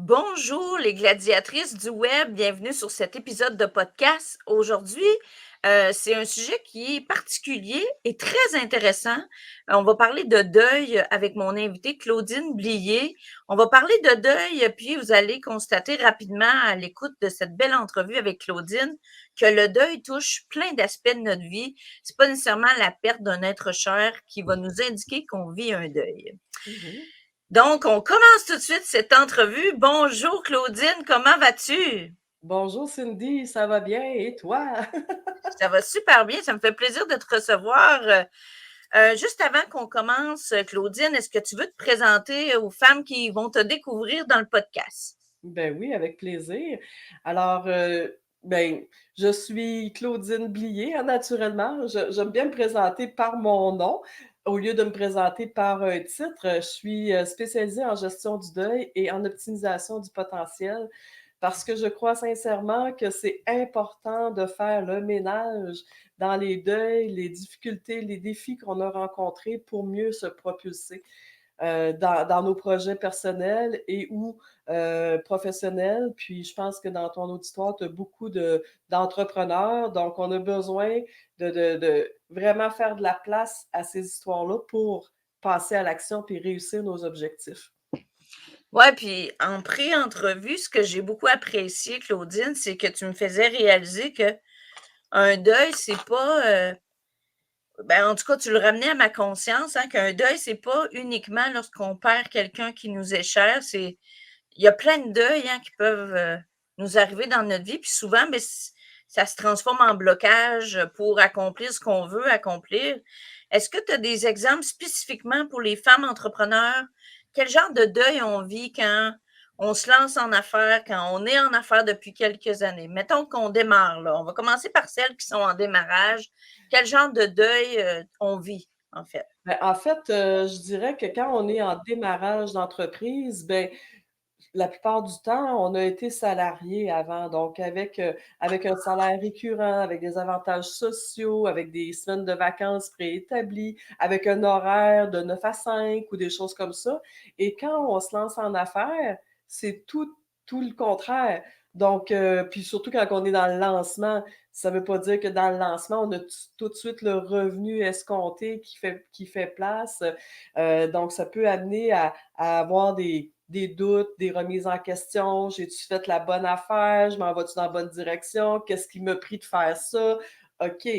Bonjour les gladiatrices du web, bienvenue sur cet épisode de podcast. Aujourd'hui, c'est un sujet qui est particulier et très intéressant. On va parler de deuil avec mon invitée Claudine Blier. On va parler de deuil, puis vous allez constater rapidement à l'écoute de cette belle entrevue avec Claudine que le deuil touche plein d'aspects de notre vie. C'est pas nécessairement la perte d'un être cher qui va nous indiquer qu'on vit un deuil. Mhm. Donc, on commence tout de suite cette entrevue. Bonjour Claudine, comment vas-tu? Bonjour Cindy, ça va bien et toi? Ça va super bien, ça me fait plaisir de te recevoir. Juste avant qu'on commence, Claudine, est-ce que tu veux te présenter aux femmes qui vont te découvrir dans le podcast? Ben oui, avec plaisir. Alors, ben, je suis Claudine Blier, hein, naturellement. J'aime bien me présenter par mon nom au lieu de me présenter par un titre. Je suis spécialisée en gestion du deuil et en optimisation du potentiel parce que je crois sincèrement que c'est important de faire le ménage dans les deuils, les difficultés, les défis qu'on a rencontrés pour mieux se propulser. Dans nos projets personnels et ou professionnels. Puis je pense que dans ton auditoire, tu as beaucoup d'entrepreneurs, donc on a besoin de vraiment faire de la place à ces histoires-là pour passer à l'action puis réussir nos objectifs. Ouais, puis en pré-entrevue, ce que j'ai beaucoup apprécié, Claudine, c'est que tu me faisais réaliser que un deuil, c'est pas, ben, en tout cas, tu le ramenais à ma conscience, hein, qu'un deuil, c'est pas uniquement lorsqu'on perd quelqu'un qui nous est cher, c'est il y a plein de deuils hein, qui peuvent nous arriver dans notre vie. Puis souvent, ben, ça se transforme en blocage pour accomplir ce qu'on veut accomplir. Est-ce que tu as des exemples spécifiquement pour les femmes entrepreneurs? Quel genre de deuil on vit quand on se lance en affaires, quand on est en affaires depuis quelques années? Mettons qu'on démarre, là. On va commencer par celles qui sont en démarrage. Quel genre de deuil on vit, en fait? Ben, en fait, je dirais que quand on est en démarrage d'entreprise, ben, la plupart du temps, on a été salarié avant, donc avec un salaire récurrent, avec des avantages sociaux, avec des semaines de vacances préétablies, avec un horaire de 9 à 5 ou des choses comme ça. Et quand on se lance en affaires, c'est tout le contraire. Donc, puis surtout quand on est dans le lancement, ça veut pas dire que dans le lancement, on a tout de suite le revenu escompté qui fait place. Donc ça peut amener à avoir des doutes, des remises en question. J'ai-tu fait la bonne affaire? Je m'en vais-tu dans la bonne direction? Qu'est-ce qui m'a pris de faire ça? OK.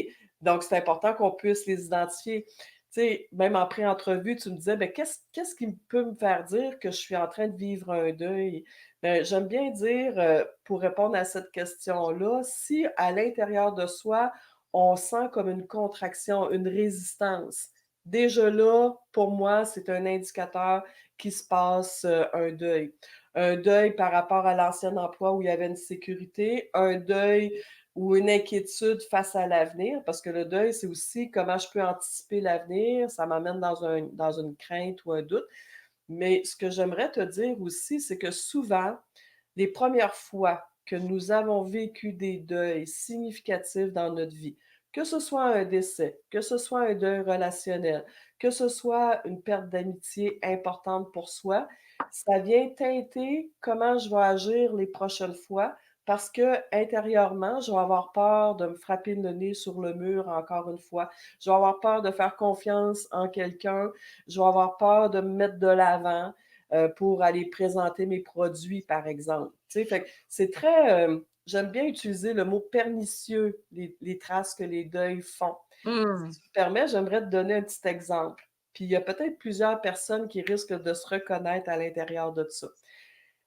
Donc, c'est important qu'on puisse les identifier. Tu sais, même en pré-entrevue, tu me disais, ben, qu'est-ce qui peut me faire dire que je suis en train de vivre un deuil? Ben, j'aime bien dire, pour répondre à cette question-là, si à l'intérieur de soi, on sent comme une contraction, une résistance, déjà là, pour moi, c'est un indicateur qu'il se passe, un deuil. Un deuil par rapport à l'ancien emploi où il y avait une sécurité, un deuil ou une inquiétude face à l'avenir, parce que le deuil, c'est aussi comment je peux anticiper l'avenir, ça m'amène dans une crainte ou un doute. Mais ce que j'aimerais te dire aussi, c'est que souvent, les premières fois que nous avons vécu des deuils significatifs dans notre vie, que ce soit un décès, que ce soit un deuil relationnel, que ce soit une perte d'amitié importante pour soi, ça vient teinter comment je vais agir les prochaines fois parce que intérieurement, je vais avoir peur de me frapper le nez sur le mur encore une fois. Je vais avoir peur de faire confiance en quelqu'un. Je vais avoir peur de me mettre de l'avant pour aller présenter mes produits, par exemple. Tu sais, fait que c'est très, j'aime bien utiliser le mot pernicieux, les traces que les deuils font. Hmm. Si tu me permets, j'aimerais te donner un petit exemple. Puis il y a peut-être plusieurs personnes qui risquent de se reconnaître à l'intérieur de ça.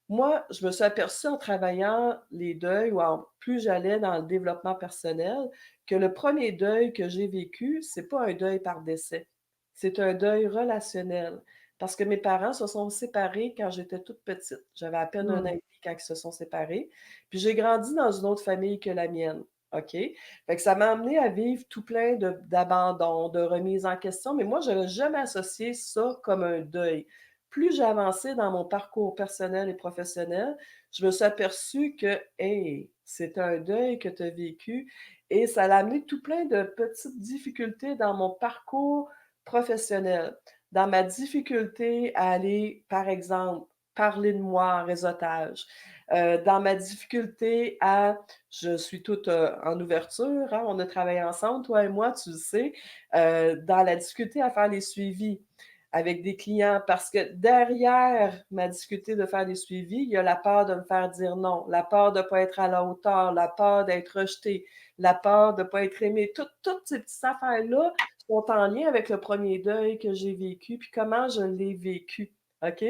Moi, je me suis aperçue en travaillant les deuils ou en plus j'allais dans le développement personnel, que le premier deuil que j'ai vécu, c'est pas un deuil par décès. C'est un deuil relationnel. Parce que mes parents se sont séparés quand j'étais toute petite. J'avais à peine 1 an et Hmm. demi quand ils se sont séparés. Puis j'ai grandi dans une autre famille que la mienne. OK? Fait que ça m'a amené à vivre tout plein d'abandon, de remise en question, mais moi, je n'avais jamais associé ça comme un deuil. Plus j'ai avancé dans mon parcours personnel et professionnel, je me suis aperçue que, hey, c'est un deuil que tu as vécu et ça l'a amené tout plein de petites difficultés dans mon parcours professionnel. Dans ma difficulté à aller, par exemple, parler de moi en réseautage. Dans ma difficulté à je suis toute, en ouverture, hein, on a travaillé ensemble, toi et moi, tu le sais, dans la difficulté à faire les suivis avec des clients parce que derrière ma difficulté de faire des suivis, il y a la peur de me faire dire non, la peur de ne pas être à la hauteur, la peur d'être rejetée, la peur de ne pas être aimée. Toutes ces petites affaires-là sont en lien avec le premier deuil que j'ai vécu, puis comment je l'ai vécu, OK?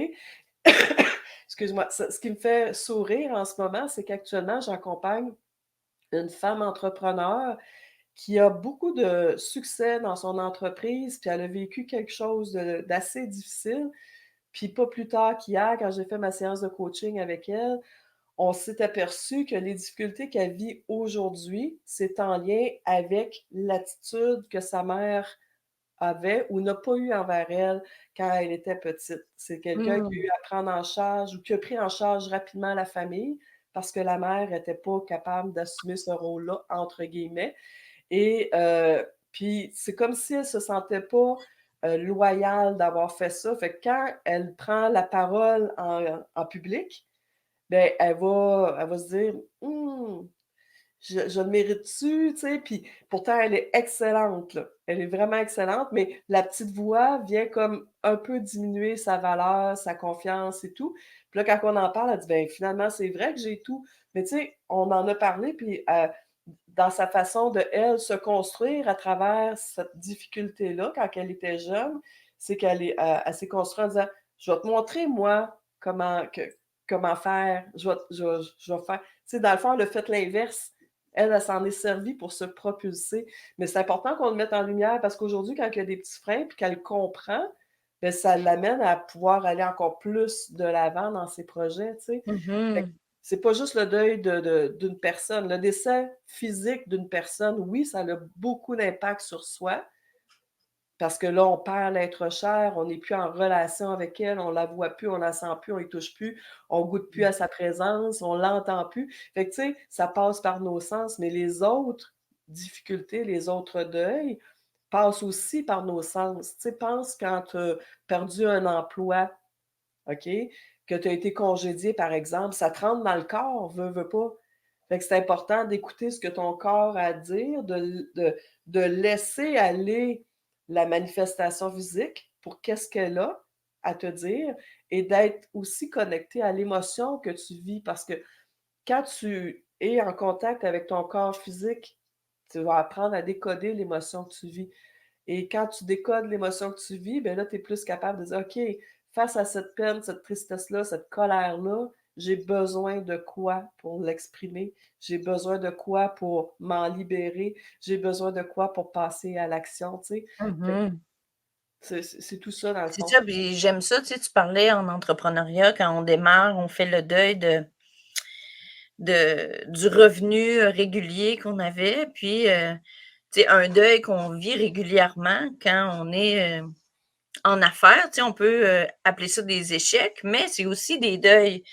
Excuse-moi. Ce qui me fait sourire en ce moment, c'est qu'actuellement, j'accompagne une femme entrepreneur qui a beaucoup de succès dans son entreprise, puis elle a vécu quelque chose d'assez difficile. Puis pas plus tard qu'hier, quand j'ai fait ma séance de coaching avec elle, on s'est aperçu que les difficultés qu'elle vit aujourd'hui, c'est en lien avec l'attitude que sa mère avait ou n'a pas eu envers elle quand elle était petite. C'est quelqu'un qui a Mmh. eu à prendre en charge ou qui a pris en charge rapidement la famille parce que la mère était pas capable d'assumer ce rôle-là, entre guillemets. Et puis c'est comme si elle se sentait pas, loyale d'avoir fait ça. Fait que quand elle prend la parole en public, ben elle va se dire: «Mmh, je le mérite-tu?» Tu sais? Puis pourtant elle est excellente, là. Elle est vraiment excellente, mais la petite voix vient comme un peu diminuer sa valeur, sa confiance et tout. Puis là, quand on en parle, elle dit: «Ben, finalement, c'est vrai que j'ai tout». Mais tu sais, on en a parlé, puis dans sa façon de, elle, se construire à travers cette difficulté-là, quand elle était jeune, c'est qu'elle est, elle s'est construite en disant: «Je vais te montrer, moi, comment faire. Je vais faire». Tu sais, dans le fond, elle a fait l'inverse. Elle s'en est servie pour se propulser. Mais c'est important qu'on le mette en lumière parce qu'aujourd'hui, quand il y a des petits freins puis qu'elle comprend, ben ça l'amène à pouvoir aller encore plus de l'avant dans ses projets, tu sais. Fait que Mmh. c'est pas juste le deuil d'une personne. Le décès physique d'une personne, oui, ça a beaucoup d'impact sur soi, parce que là, on perd l'être cher, on n'est plus en relation avec elle, on la voit plus, on la sent plus, on y touche plus, on goûte plus à sa présence, on l'entend plus. Fait que, tu sais, ça passe par nos sens, mais les autres difficultés, les autres deuils passent aussi par nos sens. Tu sais, pense quand tu as perdu un emploi, OK, que tu as été congédié, par exemple, ça te rentre dans le corps, veux pas. Fait que c'est important d'écouter ce que ton corps a à dire, de laisser aller la manifestation physique pour qu'est-ce qu'elle a à te dire et d'être aussi connecté à l'émotion que tu vis. Parce que quand tu es en contact avec ton corps physique, tu vas apprendre à décoder l'émotion que tu vis. Et quand tu décodes l'émotion que tu vis, ben là, tu es plus capable de dire: «OK, face à cette peine, cette tristesse-là, cette colère-là, j'ai besoin de quoi pour l'exprimer? J'ai besoin de quoi pour m'en libérer? J'ai besoin de quoi pour passer à l'action?» Tu sais? Fait que Mmh. c'est tout ça dans le C'est fond. ça, puis j'aime ça, tu sais, tu parlais en entrepreneuriat, quand on démarre, on fait le deuil du revenu, régulier qu'on avait, puis, tu sais, un deuil qu'on vit régulièrement quand on est, en affaires, tu sais, on peut, appeler ça des échecs, mais c'est aussi des deuils.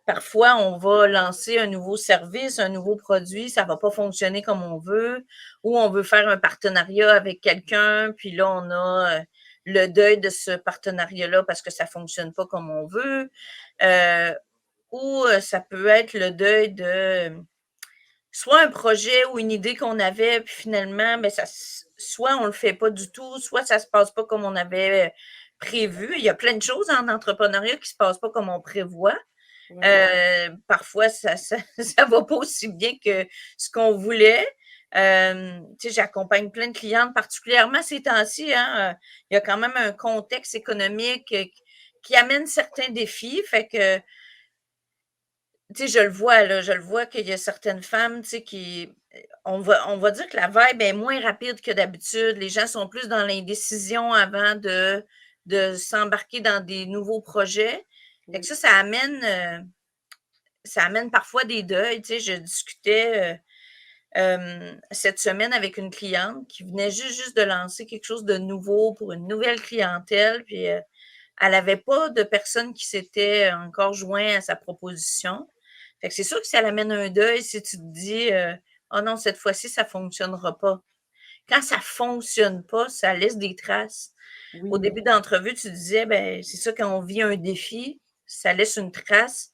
Parfois, on va lancer un nouveau service, un nouveau produit, ça va pas fonctionner comme on veut, ou on veut faire un partenariat avec quelqu'un, puis là, on a, le deuil de ce partenariat-là parce que ça fonctionne pas comme on veut, heu, ou, ça peut être le deuil de, soit un projet ou une idée qu'on avait, puis finalement, ben, ça soit on le fait pas du tout, soit ça se passe pas comme on avait prévu. Il y a plein de choses en entrepreneuriat qui se passent pas comme on prévoit. Ouais, Parfois, ça va pas aussi bien que ce qu'on voulait. Tu sais, j'accompagne plein de clientes, particulièrement ces temps-ci, hein, il y a quand même un contexte économique, qui amène certains défis. Fait que, tu sais, je le vois là, je le vois qu'il y a certaines femmes, tu sais, qui on va dire que la vibe est moins rapide que d'habitude. Les gens sont plus dans l'indécision avant de s'embarquer dans des nouveaux projets. Fait que oui, ça amène parfois des deuils. Tu sais, je discutais, cette semaine avec une cliente qui venait juste de lancer quelque chose de nouveau pour une nouvelle clientèle, puis, elle avait pas de personne qui s'était encore joint à sa proposition. Fait que c'est sûr que ça l'amène un deuil si tu te dis, «Oh non, cette fois-ci, ça fonctionnera pas». Quand ça fonctionne pas, ça laisse des traces. Au oui, début d'entrevue, tu disais, ben, c'est ça quand on vit un défi, ça laisse une trace.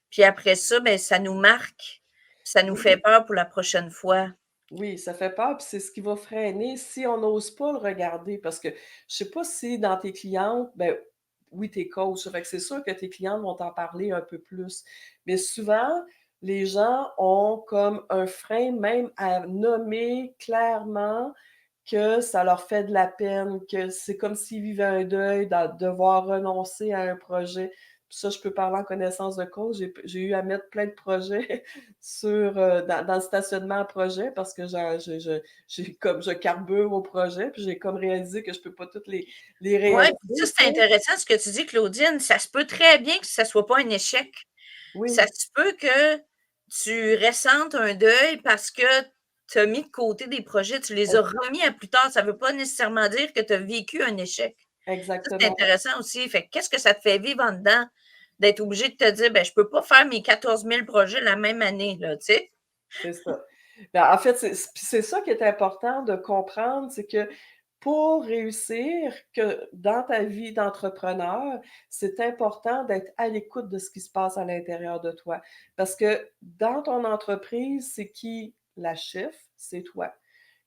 Puis après ça, ben, ça nous marque. Ça nous fait Oui, peur pour la prochaine fois. oui, ça fait peur, puis c'est ce qui va freiner si on n'ose pas le regarder. Parce que je sais pas si dans tes clientes, ben oui, tes coachs, fait que c'est sûr que tes clientes vont t'en parler un peu plus. Mais souvent, les gens ont comme un frein même à nommer clairement que ça leur fait de la peine, que c'est comme s'ils vivaient un deuil, devoir renoncer à un projet. Puis ça, je peux parler en connaissance de cause. J'ai eu à mettre plein de projets sur, dans le stationnement à projet parce que j'ai comme je carbure au projet, puis j'ai comme réalisé que je peux pas toutes les Ouais, réaliser, puis ça, tu c'est sais? intéressant ce que tu dis, Claudine. Ça se peut très bien que ça soit pas un échec. Ça Oui, se peut que tu ressentes un deuil parce que tu as mis de côté des projets, tu les as ex remis à plus tard. Ça veut pas nécessairement dire que tu as vécu un échec. Ça, c'est exactement, intéressant aussi. Fait que qu'est-ce que ça te fait vivre en dedans d'être obligé de te dire: «Ben, je peux pas faire mes 14 000 projets la même année», là, tu sais? c'est ça. Ben, en fait, c'est ça qui est important de comprendre, c'est que pour réussir que dans ta vie d'entrepreneur, c'est important d'être à l'écoute de ce qui se passe à l'intérieur de toi. Parce que dans ton entreprise, c'est qui la chef? C'est toi.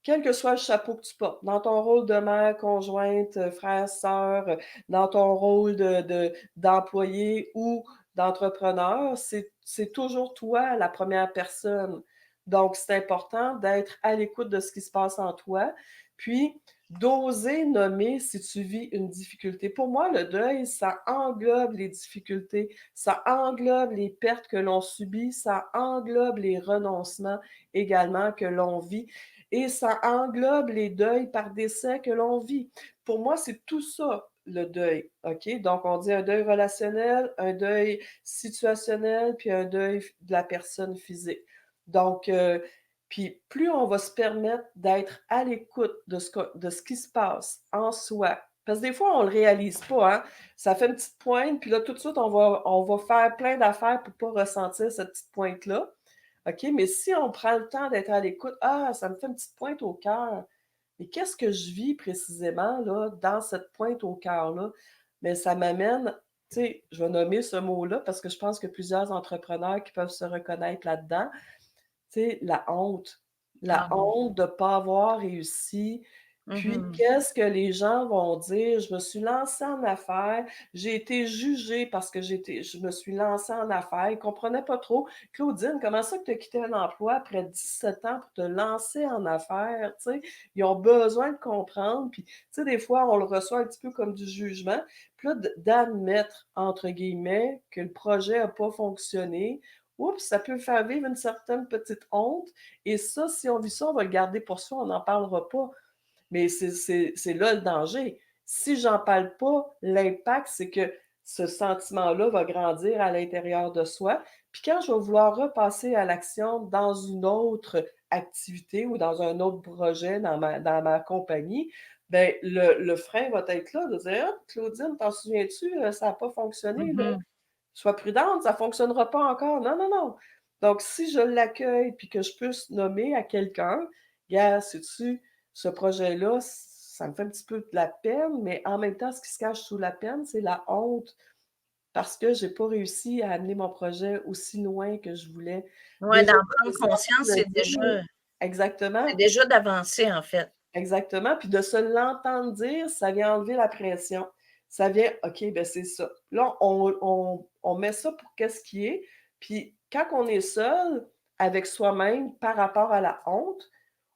Quel que soit le chapeau que tu portes, dans ton rôle de mère, conjointe, frère, sœur, dans ton rôle d'employé ou d'entrepreneur, c'est toujours toi la première personne. Donc, c'est important d'être à l'écoute de ce qui se passe en toi, puis d'oser nommer si tu vis une difficulté. Pour moi, le deuil, ça englobe les difficultés, ça englobe les pertes que l'on subit, ça englobe les renoncements également que l'on vit et ça englobe les deuils par décès que l'on vit. Pour moi, c'est tout ça, le deuil, OK? Donc, on dit un deuil relationnel, un deuil situationnel, puis un deuil de la personne physique. Donc, puis plus on va se permettre d'être à l'écoute de ce qui se passe en soi, parce que des fois, on le réalise pas, hein? Ça fait une petite pointe, puis là, tout de suite, on va faire plein d'affaires pour pas ressentir cette petite pointe-là. OK, mais si on prend le temps d'être à l'écoute: «Ah, ça me fait une petite pointe au cœur. Mais qu'est-ce que je vis précisément là, dans cette pointe au cœur-là?» Mais ça m'amène, tu sais, je vais nommer ce mot-là parce que je pense que plusieurs entrepreneurs qui peuvent se reconnaître là-dedans. Tu sais, la honte. La Ah mon Dieu. honte de ne pas avoir réussi. Puis Mmh. qu'est-ce que les gens vont dire? Je me suis lancée en affaires, j'ai été jugée parce que je me suis lancée en affaires. Ils ne comprenaient pas trop. «Claudine, comment ça que tu as quitté un emploi après 17 ans pour te lancer en affaires?» Tu sais? Ils ont besoin de comprendre. Puis, tu sais, des fois, on le reçoit un petit peu comme du jugement. Puis là, d'admettre, entre guillemets, que le projet n'a pas fonctionné. Oups, ça peut faire vivre une certaine petite honte et ça, si on vit ça, on va le garder pour soi, on n'en parlera pas. Mais c'est là le danger. Si j'en parle pas, l'impact, c'est que ce sentiment-là va grandir à l'intérieur de soi. Puis quand je vais vouloir repasser à l'action dans une autre activité ou dans un autre projet dans ma compagnie, ben le frein va être là de dire: «Ah, Claudine, t'en souviens-tu, ça n'a pas fonctionné, là?» Mmh. Sois prudente, ça fonctionnera pas encore. Non, non, non. Donc, si je l'accueille puis que je puisse nommer à quelqu'un, gars, sais-tu, ce projet-là, ça me fait un petit peu de la peine, mais en même temps, ce qui se cache sous la peine, c'est la honte parce que j'ai pas réussi à amener mon projet aussi loin que je voulais. Ouais, Déjà, d'en de prendre sortir conscience, le dire. c'est Exactement, déjà d'avancer, en fait. exactement. Puis de se l'entendre dire, ça vient enlever la pression. Ça vient, OK, ben c'est ça. Là, on met ça pour qu'est-ce qui est. Puis quand on est seul avec soi-même par rapport à la honte,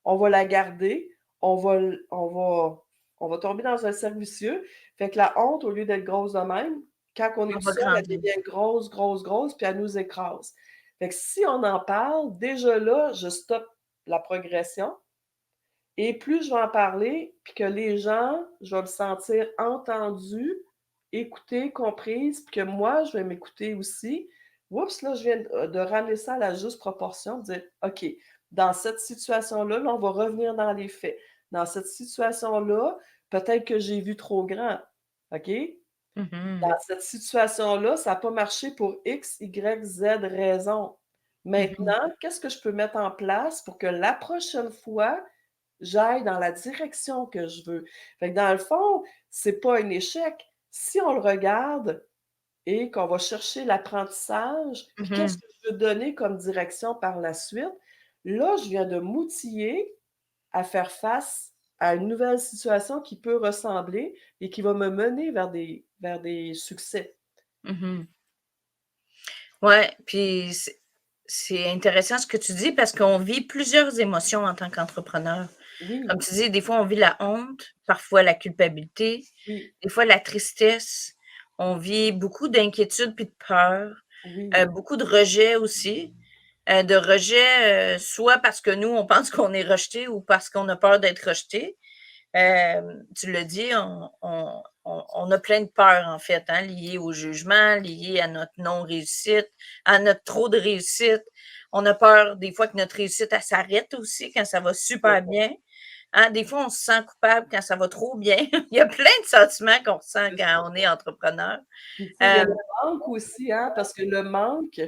on va la garder, on va tomber dans un cercle vicieux. Fait que la honte, au lieu d'être grosse de même, quand on est On tout va seul, elle grandir. devient grosse, grosse, grosse, puis elle nous écrase. Fait que si on en parle, déjà là, je stoppe la progression et plus je vais en parler, puis que les gens, je vais me sentir entendue, écoutée, comprise, puis que moi, je vais m'écouter aussi. Oups, là, je viens de ramener ça à la juste proportion, de dire: «OK, dans cette situation-là, là, on va revenir dans les faits. Dans cette situation-là, peut-être que j'ai vu trop grand. OK? Dans Mmh. cette situation-là, ça a pas marché pour X, Y, Z raison. Mmh. Maintenant, qu'est-ce que je peux mettre en place pour que la prochaine fois, j'aille dans la direction que je veux?» Fait que dans le fond, c'est pas un échec. Si on le regarde et qu'on va chercher l'apprentissage, puis qu'est-ce Mhm. que je veux donner comme direction par la suite, là, je viens de m'outiller à faire face à une nouvelle situation qui peut ressembler et qui va me mener vers des succès. Mhm. Ouais, puis c'est intéressant ce que tu dis parce qu'on vit plusieurs émotions en tant qu'entrepreneur. Comme Oui, tu dis, des fois, on vit la honte, parfois la culpabilité, oui, des fois la tristesse. On vit beaucoup d'inquiétude puis de peur, oui, beaucoup de rejet aussi. De rejet, soit parce que nous, on pense qu'on est rejeté ou parce qu'on a peur d'être rejeté. Tu l'as dit, on a plein de peurs, en fait, hein, liées au jugement, liées à notre non-réussite, à notre trop de réussite. On a peur des fois que notre réussite, elle s'arrête aussi quand ça va tout à super fait, bien. Hein, des fois, on se sent coupable quand ça va trop bien. Il y a plein de sentiments qu'on ressent c'est ça. quand on est entrepreneur. Puis, tu sais, il y a Euh, le manque aussi, hein, parce que le manque,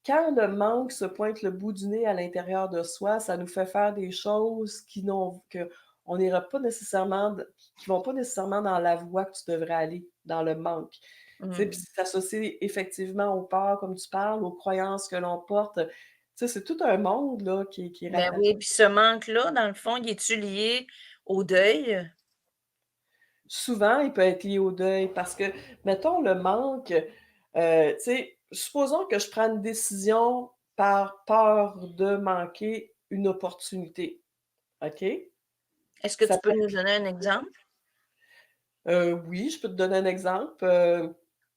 quand le manque se pointe le bout du nez à l'intérieur de soi, ça nous fait faire des choses qu'on n'ira pas nécessairement, qui vont pas nécessairement dans la voie que tu devrais aller, dans le manque. Tu sais, puis mm, c'est associé effectivement aux peurs, comme tu parles, aux croyances que l'on porte. Tu sais, c'est tout un monde, là, qui est ben rattaché. oui, puis ce manque-là, dans le fond, il est-tu lié au deuil? Souvent, il peut être lié au deuil parce que, mettons, le manque, tu sais, supposons que je prends une décision par peur de manquer une opportunité, OK? Est-ce que Ça tu peux peut nous donner un exemple? oui, je peux te donner un exemple,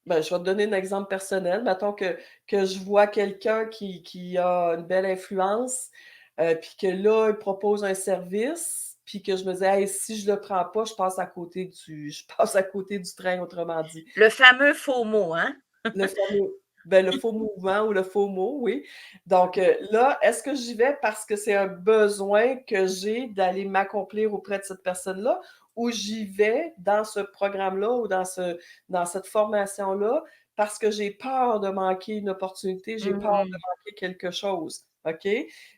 ben, je vais te donner un exemple personnel. Mettons que je vois quelqu'un qui a une belle influence, puis que là, il propose un service, puis que je me dis: «Hey, si je le prends pas, je passe à côté du je passe à côté du train», autrement dit. Le fameux faux mot, hein? Le fameux ben, le faux mouvement ou le faux mot, oui. Donc, là, est-ce que j'y vais parce que c'est un besoin que j'ai d'aller m'accomplir auprès de cette personne-là? Ou j'y vais dans ce programme-là ou dans cette formation-là parce que j'ai peur de manquer une opportunité, j'ai peur de Mhm. manquer quelque chose, OK?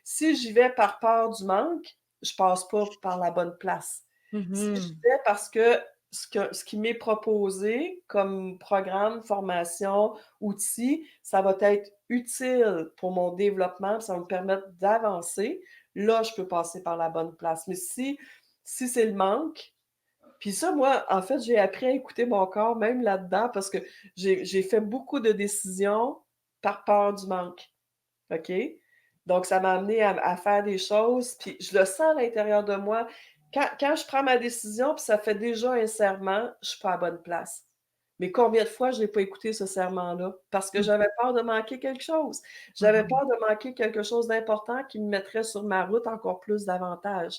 Si j'y vais par peur du manque, je passe pas par la bonne place. Si j'y Mhm. vais parce que ce qui m'est proposé comme programme, formation, outil, ça va être utile pour mon développement, ça va me permettre d'avancer. Là, je peux passer par la bonne place. Mais si c'est le manque, puis ça, moi, en fait, j'ai appris à écouter mon corps même là-dedans parce que j'ai fait beaucoup de décisions par peur du manque. OK? Donc, ça m'a amené à faire des choses, puis je le sens à l'intérieur de moi. Quand je prends ma décision, puis ça fait déjà un serment, je suis pas à la bonne place. Mais combien de fois je n'ai pas écouté ce serment-là? Parce que j'avais peur de manquer quelque chose. J'avais Mhm. peur de manquer quelque chose d'important qui me mettrait sur ma route encore plus davantage,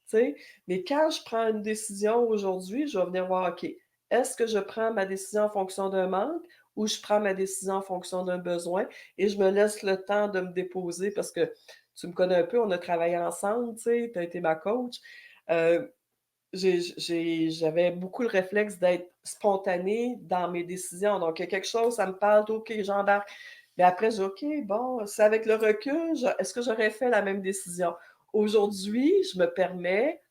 tu sais? Mais quand je prends une décision aujourd'hui, je vais venir voir, OK, est-ce que je prends ma décision en fonction d'un manque ou je prends ma décision en fonction d'un besoin? Et je me laisse le temps de me déposer parce que tu me connais un peu, on a travaillé ensemble, tu sais, tu as été ma coach. Heu, j'avais beaucoup le réflexe d'être spontanée dans mes décisions. Donc, il y a quelque chose, ça me parle, OK, j'embarque. Mais après, je dis: «OK, bon, c'est avec le recul, est-ce que j'aurais fait la même décision?» Aujourd'hui, je me permets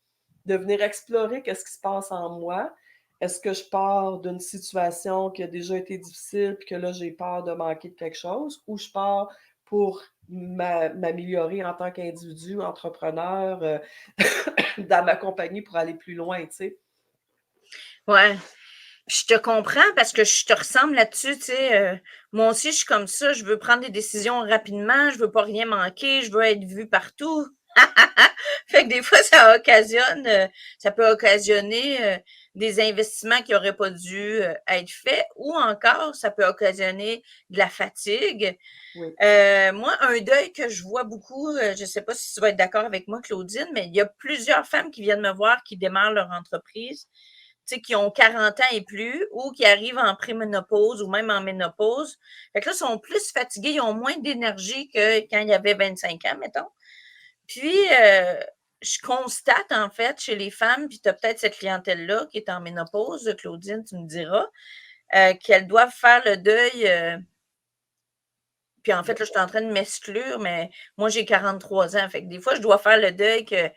de venir explorer qu'est-ce qui se passe en moi. Est-ce que je pars d'une situation qui a déjà été difficile puis que là, j'ai peur de manquer de quelque chose ou je pars pour m'améliorer en tant qu'individu, entrepreneur, dans ma compagnie pour aller plus loin, tu sais? Ouais. Je te comprends parce que je te ressemble là-dessus, tu sais. Moi aussi, je suis comme ça. Je veux prendre des décisions rapidement. Je veux pas rien manquer. Je veux être vue partout. Fait que des fois, ça peut occasionner des investissements qui n'auraient pas dû être faits ou encore, ça peut occasionner de la fatigue. Oui, Moi, un deuil que je vois beaucoup, je ne sais pas si tu vas être d'accord avec moi, Claudine, mais il y a plusieurs femmes qui viennent me voir qui démarrent leur entreprise, tu sais, qui ont 40 ans et plus ou qui arrivent en préménopause ou même en ménopause. Fait que là, ils sont plus fatigués, ils ont moins d'énergie que quand il y avait 25 ans, mettons. Puis, je constate, en fait, chez les femmes, puis tu as peut-être cette clientèle-là qui est en ménopause, Claudine, tu me diras, qu'elles doivent faire le deuil. Puis en fait, là, je suis en train de m'exclure, mais moi, j'ai 43 ans. Fait que des fois, je dois faire le deuil que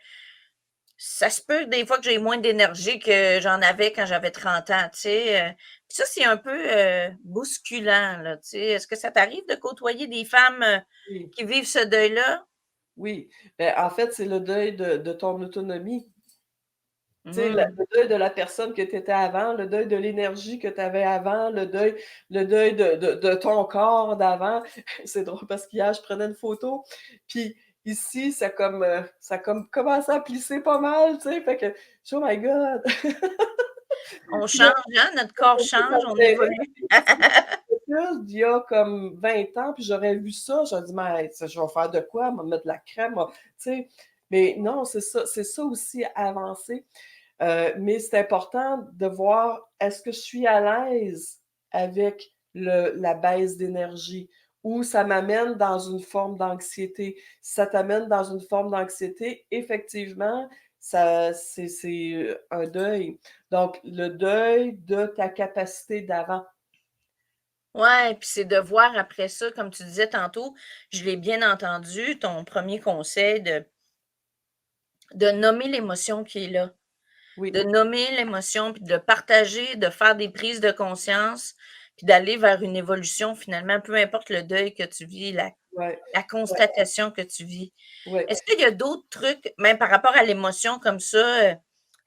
Ça se peut des fois que j'ai moins d'énergie que j'en avais quand j'avais 30 ans, tu sais. Puis ça, c'est un peu bousculant, là, tu sais. Est-ce que ça t'arrive de côtoyer des femmes Oui, qui vivent ce deuil-là? oui. En fait, c'est le deuil de ton autonomie. Tu sais, Mhm. le deuil de la personne que tu étais avant, le deuil de l'énergie que tu avais avant, le deuil de ton corps d'avant. C'est drôle parce qu'hier, je prenais une photo, puis ici, ça a comme commencé à plisser pas mal, tu sais, fait que je suis: «Oh my God!» On Puis là, change, hein? Notre corps change, on évolue. il y a comme 20 ans, puis j'aurais vu ça, j'aurais dit: «Mais tu sais, je vais faire de quoi? Me mettre de la crème, tu sais?» Mais non, c'est ça aussi avancer. Mais c'est important de voir, est-ce que je suis à l'aise avec la baisse d'énergie ou ça m'amène dans une forme d'anxiété? Si ça t'amène dans une forme d'anxiété, effectivement, c'est un deuil. Donc le deuil de ta capacité d'avant. Ouais, puis c'est de voir après ça, comme tu disais tantôt, je l'ai bien entendu, ton premier conseil de nommer l'émotion qui est là. De Oui, nommer l'émotion, puis de le partager, de faire des prises de conscience, puis d'aller vers une évolution finalement, peu importe le deuil que tu vis, ouais, la ouais, constatation que tu vis. ouais. Est-ce qu'il y a d'autres trucs, même par rapport à l'émotion comme ça,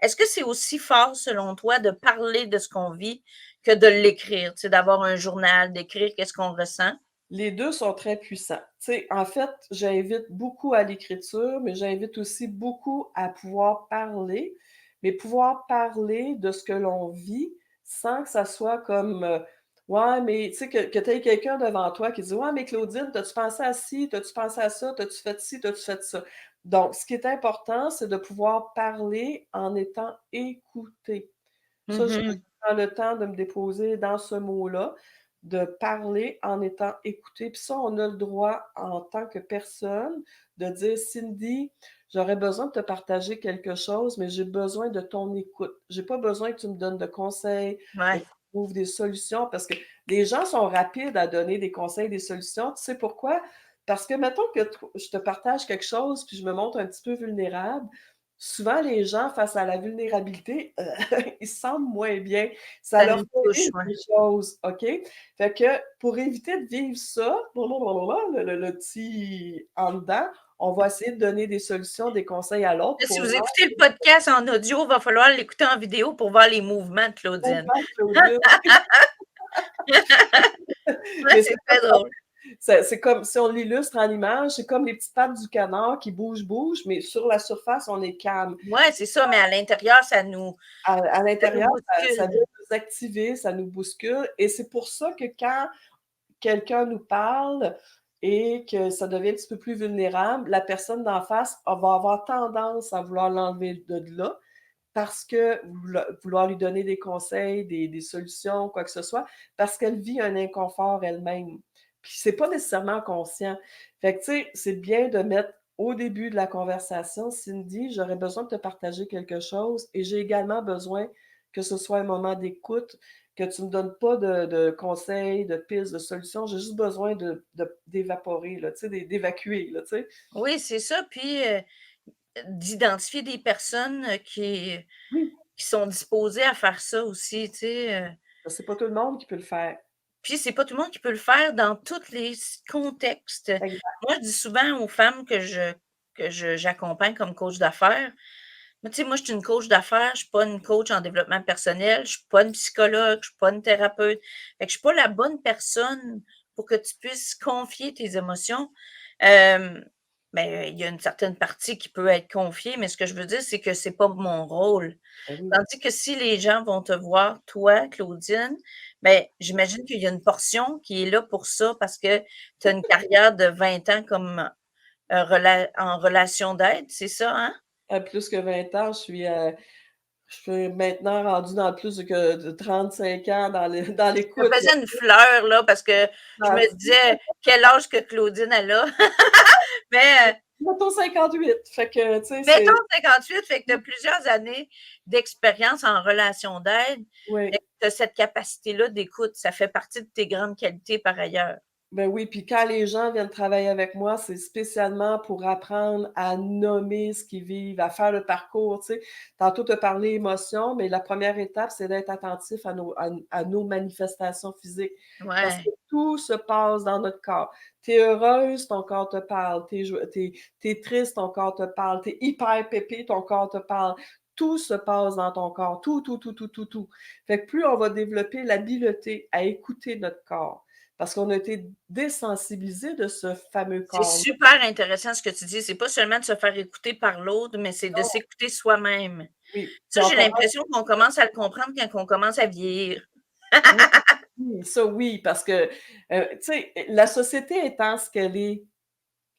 est-ce que c'est aussi fort selon toi de parler de ce qu'on vit que de l'écrire, tu sais, d'avoir un journal, d'écrire qu'est-ce qu'on ressent? Les 2 sont très puissants. Tu sais, en fait, j'invite beaucoup à l'écriture, mais j'invite aussi beaucoup à pouvoir parler, mais pouvoir parler de ce que l'on vit sans que ça soit comme, «Ouais, mais» tu sais, que tu aies quelqu'un devant toi qui dit: «Ouais, mais Claudine, t'as-tu pensé à ci? T'as-tu pensé à ça? T'as-tu fait ci? T'as-tu fait ça?» Donc ce qui est important, c'est de pouvoir parler en étant écouté. Ça, je Mmh. prends le temps de me déposer dans ce mot-là, de parler en étant écouté. Puis ça, on a le droit en tant que personne de dire: «Cindy, j'aurais besoin de te partager quelque chose, mais j'ai besoin de ton écoute. J'ai pas besoin que tu me donnes de conseils, que Ouais. tu trouves des solutions», parce que les gens sont rapides à donner des conseils, des solutions. Tu sais pourquoi? Parce que mettons que je te partage quelque chose, puis je me montre un petit peu vulnérable. Souvent, les gens, face à la vulnérabilité, ils se sentent moins bien. Ça Ça leur nous fait touche, vivre ouais. des choses, OK? Fait que pour éviter de vivre ça, le petit en dedans, on va essayer de donner des solutions, des conseils à l'autre Là, si pour vous voir écoutez le podcast en audio, il va falloir l'écouter en vidéo pour voir les mouvements de Claudine. comment Claudine. Ouais, Mais c'est c'est très drôle. c'est comme si on l'illustre en image, c'est comme les petites pattes du canard qui bougent, mais sur la surface, on est calme. Ouais, c'est ça, mais à l'intérieur, À ça nous l'intérieur, ça vient bouscule. nous activer, ça nous bouscule et c'est pour ça que quand quelqu'un nous parle et que ça devient un petit peu plus vulnérable, la personne d'en face, elle va avoir tendance à vouloir l'enlever de là parce que vouloir lui donner des conseils, des solutions, quoi que ce soit, parce qu'elle vit un inconfort elle-même. Puis c'est pas nécessairement conscient. Fait que, tu sais, c'est bien de mettre au début de la conversation: «Cindy, j'aurais besoin de te partager quelque chose et j'ai également besoin que ce soit un moment d'écoute, que tu me donnes pas de conseils, de pistes, de solutions. J'ai juste besoin d'évaporer, là, tu sais, d'évacuer, là, tu sais?» Oui, c'est ça, puis, d'identifier des personnes, Oui, qui sont disposées à faire ça aussi, tu sais, c'est pas tout le monde qui peut le faire. puis c'est pas tout le monde qui peut le faire dans tous les contextes. Exact. Moi, je dis souvent aux femmes j'accompagne comme coach d'affaires. Mais tu sais, moi, je suis une coach d'affaires, je suis pas une coach en développement personnel, je suis pas une psychologue, je suis pas une thérapeute. Fait que je suis pas la bonne personne pour que tu puisses confier tes émotions. Hem, il y a une certaine partie qui peut être confiée, mais ce que je veux dire, c'est que c'est pas mon rôle. Ben oui. Tandis que si les gens vont te voir, toi, Claudine, j'imagine qu'il y a une portion qui est là pour ça parce que tu as une carrière de 20 ans comme, en relation d'aide, c'est ça, hein? À plus que 20 ans, je suis maintenant rendue dans plus que de 35 ans dans Je me l'écoute, là. faisais une fleur, là, parce que je me disais: «Quel âge que Claudine elle a?» Mais, Bientôt 58, fait que, tu sais, mettons c'est 58, fait que tu as plusieurs années d'expérience en relation d'aide. Fait oui. que tu as cette capacité-là d'écoute. Ça fait partie de tes grandes qualités par ailleurs. Ben oui, puis quand les gens viennent travailler avec moi, c'est spécialement pour apprendre à nommer ce qu'ils vivent, à faire le parcours, tu sais. Tantôt, tu as parlé émotion, mais la première étape, c'est d'être attentif à nos manifestations physiques parce que Ouais. tout se passe dans notre corps. Tu es heureuse, ton corps te parle. Tu triste, ton corps te parle. Tu es hyper pépé, ton corps te parle. Tout se passe dans ton corps. Tout, tout, tout, tout, tout, tout. Fait que plus on va développer l'habileté à écouter notre corps, parce qu'on a été désensibilisés de ce fameux C'est corps-là. super intéressant ce que tu dis. C'est pas seulement de se faire écouter par l'autre, mais c'est de Non, s'écouter soi-même. oui, Ça, puis on j'ai commence l'impression qu'on commence à le comprendre quand on commence à vieillir. oui, oui, ça oui, parce que, tu sais, la société étant ce qu'elle est,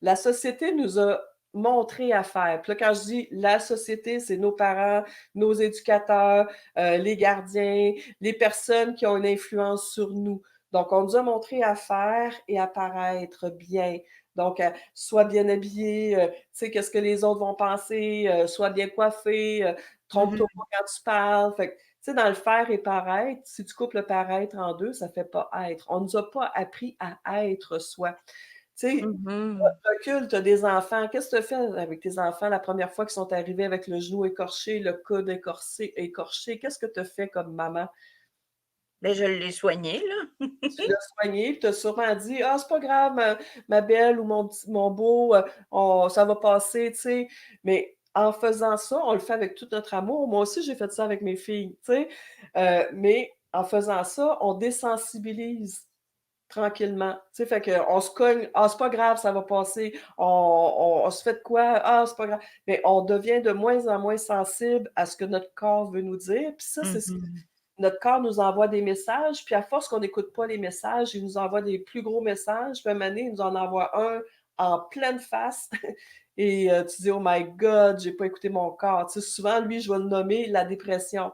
la société nous a montré à faire. Puis là, quand je dis la société, c'est nos parents, nos éducateurs, les gardiens, les personnes qui ont une influence sur nous. Donc, on nous a montré à faire et à paraître bien. Donc, sois bien habillé, tu sais, qu'est-ce que les autres vont penser, sois bien coiffé, trompe-toi Mmh. pas quand tu parles. Fait que, tu sais, dans le faire et paraître, si tu coupes le paraître en deux, ça fait pas être. On nous a pas appris à être soi. Tu sais, Mmh. recul, tu as des enfants. Qu'est-ce que tu as fait avec tes enfants la première fois qu'ils sont arrivés avec le genou écorché, le coude écorché? Qu'est-ce que tu as fait comme maman? Ben, je l'ai soigné, là. Tu l'as soigné, puis tu as sûrement dit: «Ah, c'est pas grave, ma belle ou mon beau, ça va passer», tu sais? Mais en faisant ça, on le fait avec tout notre amour. Moi aussi, j'ai fait ça avec mes filles, tu sais? Mais en faisant ça, on désensibilise tranquillement. Tu sais, fait qu'on se cogne: «Ah, c'est pas grave, ça va passer». On se fait de quoi? «Ah, c'est pas grave». Mais on devient de moins en moins sensible à ce que notre corps veut nous dire. Puis ça, c'est ce que Mmh. notre corps nous envoie des messages, puis à force qu'on n'écoute pas les messages, il nous envoie des plus gros messages. Puis à un moment donné, il nous en envoie un en pleine face et tu dis: «Oh my God, j'ai pas écouté mon corps». Tu sais, souvent, lui, je vais le nommer la dépression.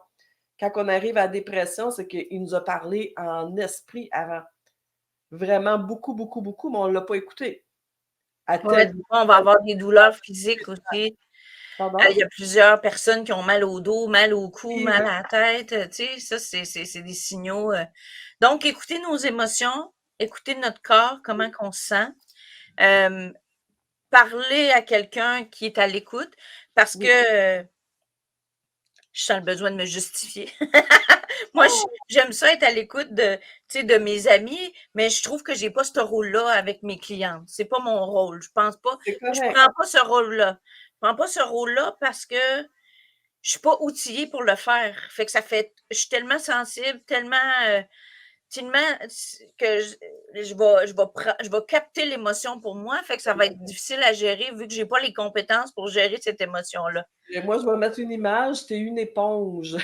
Quand on arrive à la dépression, c'est qu'il nous a parlé en esprit avant. Vraiment beaucoup, beaucoup, beaucoup, mais on l'a pas écouté. À Ouais, tel des fois, on va avoir des douleurs physiques aussi. Il pardon? y a plusieurs personnes qui ont mal au dos, mal au cou, Oui, mal à la tête, tu sais, ça, c'est des signaux, donc écouter nos émotions, écouter notre corps, comment qu'on se sent, hem, parler à quelqu'un qui est à l'écoute parce oui. que, je sens le besoin de me justifier. Moi, Oh! j'aime ça être à l'écoute de, tu sais, de mes amis, mais je trouve que j'ai pas ce rôle-là avec mes clientes. C'est pas mon rôle. Je pense pas, C'est je correct. prends pas ce rôle-là. Je prends pas ce rôle-là parce que je suis pas outillée pour le faire. Fait que ça fait, je suis tellement sensible, tellement, tellement que je vais capter l'émotion pour moi. Fait que ça va être difficile à gérer vu que j'ai pas les compétences pour gérer cette émotion-là. Et moi, je vais mettre une image, tu es une éponge.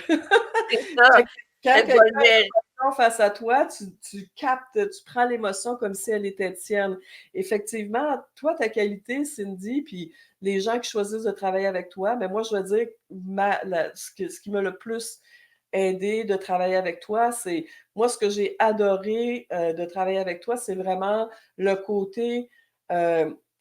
C'est ça. Fait que quand Fait que je quelqu'un vais le a gérer. l'émotion face à toi, tu captes, tu prends l'émotion comme si elle était tienne. Effectivement, toi, ta qualité, Cindy, puis les gens qui choisissent de travailler avec toi, ben moi, je veux dire, ce qui m'a le plus aidé de travailler avec toi, c'est moi, ce que j'ai adoré, de travailler avec toi, c'est vraiment le côté, tu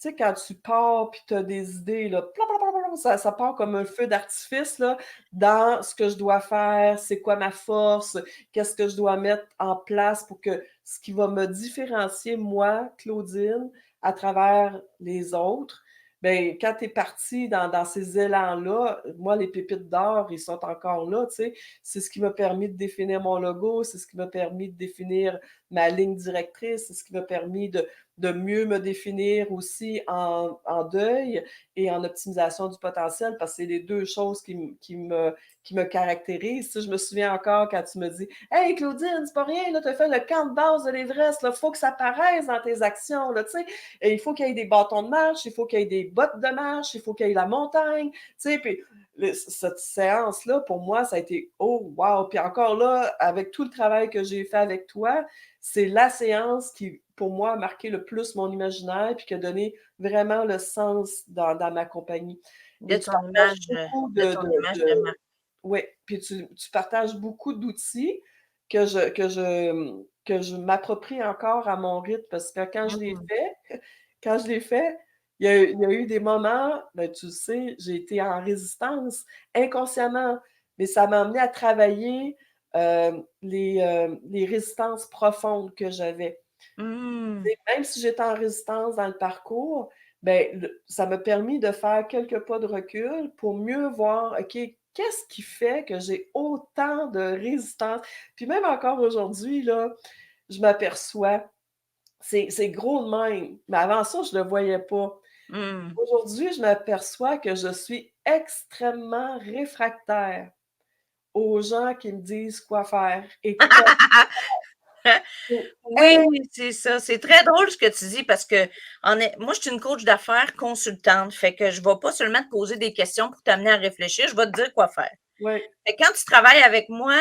sais, quand tu pars puis tu as des idées, là, pla, pla, pla, pla, ça part comme un feu d'artifice, là, dans ce que je dois faire, c'est quoi ma force, qu'est-ce que je dois mettre en place pour que ce qui va me différencier, moi, Claudine, à travers les autres, ben quand tu es partie dans ces élans-là, moi, les pépites d'or, ils sont encore là, tu sais. C'est ce qui m'a permis de définir mon logo, c'est ce qui m'a permis de définir ma ligne directrice, c'est ce qui m'a permis de mieux me définir aussi en deuil et en optimisation du potentiel, parce que c'est les 2 choses qui me caractérisent. Tu sais, je me souviens encore quand tu me dis: «Hey Claudine, c'est pas rien là, tu as fait le camp de base de l'Everest, là, faut que ça paraisse dans tes actions, là, tu sais. Et il faut qu'il y ait des bâtons de marche, il faut qu'il y ait des bottes de marche, il faut qu'il y ait la montagne», tu sais, puis cette séance-là, pour moi, ça a été oh wow! Puis encore là, avec tout le travail que j'ai fait avec toi, c'est la séance qui, pour moi, a marqué le plus mon imaginaire puis qui a donné vraiment le sens dans ma compagnie. De Et tu ton partages image, beaucoup de ton image de marque. oui, puis tu partages beaucoup d'outils que je m'approprie encore à mon rythme parce que Mmh. quand je l'ai fait, il y a eu des moments, ben, tu le sais, j'ai été en résistance inconsciemment, mais ça m'a amené à travailler, les résistances profondes que j'avais. Mmh. Même si j'étais en résistance dans le parcours, ben, ça m'a permis de faire quelques pas de recul pour mieux voir, OK, qu'est-ce qui fait que j'ai autant de résistance? Puis même encore aujourd'hui, là, je m'aperçois, c'est gros de même, mais avant ça, je ne le voyais pas. Mmh. Aujourd'hui, je m'aperçois que je suis extrêmement réfractaire aux gens qui me disent quoi faire et comment. Oui, c'est ça. C'est très drôle ce que tu dis parce que moi, je suis une coach d'affaires consultante. Fait que je ne vais pas seulement te poser des questions pour t'amener à réfléchir, je vais te dire quoi faire. Oui, Fait que quand tu travailles avec moi,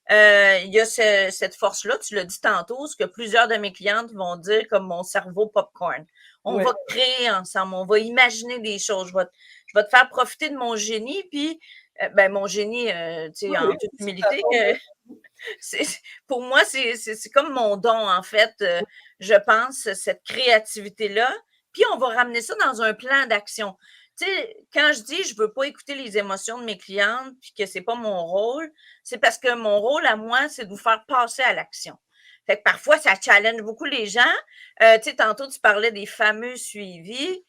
il y a cette force-là, tu l'as dit tantôt, ce que plusieurs de mes clientes vont dire comme mon cerveau popcorn. On oui, va créer ensemble, on va imaginer des choses. Je vais te faire profiter de mon génie, puis ben, mon génie, tu sais, oui, oui, en toute c'est tout à humilité, fait. c'est pour moi, c'est comme mon don, en fait, je pense, cette créativité-là. Puis on va ramener ça dans un plan d'action. Tu sais, quand je dis je veux pas écouter les émotions de mes clientes, puis que c'est pas mon rôle, c'est parce que mon rôle à moi, c'est de vous faire passer à l'action. Fait que parfois, ça challenge beaucoup les gens. Tu sais, tantôt, tu parlais des fameux suivis.